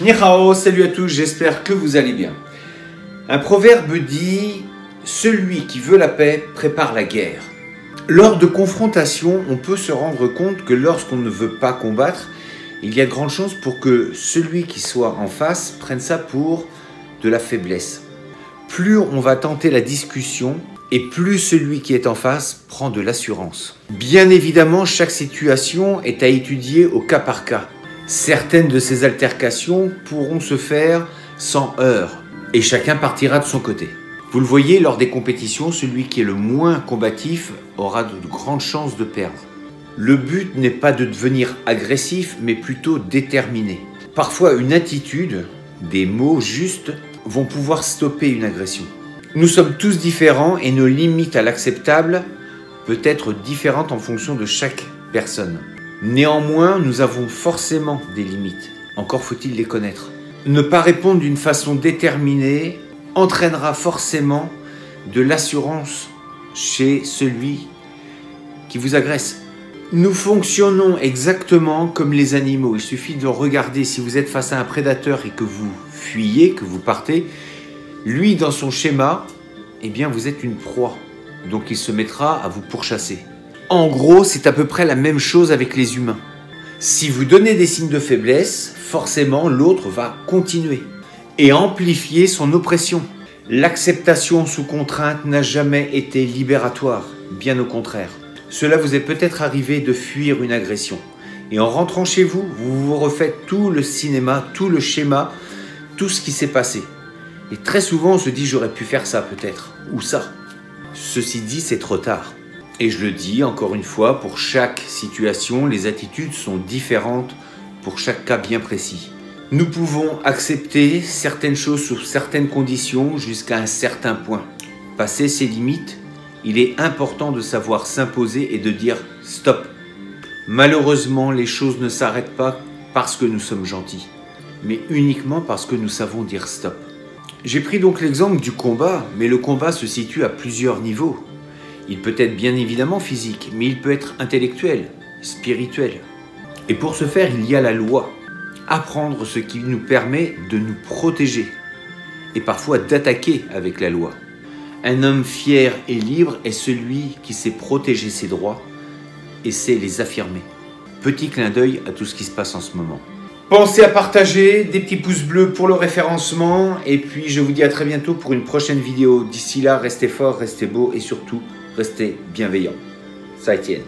Ni hao, salut à tous, j'espère que vous allez bien. Un proverbe dit « Celui qui veut la paix prépare la guerre ». Lors de confrontations, on peut se rendre compte que lorsqu'on ne veut pas combattre, il y a de grandes chances pour que celui qui soit en face prenne ça pour de la faiblesse. Plus on va tenter la discussion et plus celui qui est en face prend de l'assurance. Bien évidemment, chaque situation est à étudier au cas par cas. Certaines de ces altercations pourront se faire sans heurts et chacun partira de son côté. Vous le voyez, lors des compétitions, celui qui est le moins combatif aura de grandes chances de perdre. Le but n'est pas de devenir agressif, mais plutôt déterminé. Parfois, une attitude, des mots justes, vont pouvoir stopper une agression. Nous sommes tous différents et nos limites à l'acceptable peuvent être différentes en fonction de chaque personne. Néanmoins, nous avons forcément des limites. Encore faut-il les connaître. Ne pas répondre d'une façon déterminée entraînera forcément de l'assurance chez celui qui vous agresse. Nous fonctionnons exactement comme les animaux. Il suffit de regarder si vous êtes face à un prédateur et que vous fuyez, que vous partez. Lui, dans son schéma, eh bien, vous êtes une proie. Donc, il se mettra à vous pourchasser. En gros, c'est à peu près la même chose avec les humains. Si vous donnez des signes de faiblesse, forcément, l'autre va continuer et amplifier son oppression. L'acceptation sous contrainte n'a jamais été libératoire, bien au contraire. Cela vous est peut-être arrivé de fuir une agression. Et en rentrant chez vous, vous vous refaites tout le cinéma, tout le schéma, tout ce qui s'est passé. Et très souvent, on se dit « j'aurais pu faire ça peut-être » ou ça. Ceci dit, c'est trop tard. Et je le dis encore une fois, pour chaque situation, les attitudes sont différentes pour chaque cas bien précis. Nous pouvons accepter certaines choses sous certaines conditions jusqu'à un certain point. Passer ces limites, il est important de savoir s'imposer et de dire « stop ». Malheureusement, les choses ne s'arrêtent pas parce que nous sommes gentils, mais uniquement parce que nous savons dire « stop ». J'ai pris donc l'exemple du combat, mais le combat se situe à plusieurs niveaux. Il peut être bien évidemment physique, mais il peut être intellectuel, spirituel. Et pour ce faire, il y a la loi. Apprendre ce qui nous permet de nous protéger et parfois d'attaquer avec la loi. Un homme fier et libre est celui qui sait protéger ses droits et sait les affirmer. Petit clin d'œil à tout ce qui se passe en ce moment. Pensez à partager, des petits pouces bleus pour le référencement et puis je vous dis à très bientôt pour une prochaine vidéo. D'ici là, restez forts, restez beaux et surtout, restez bienveillants. Ça tienne.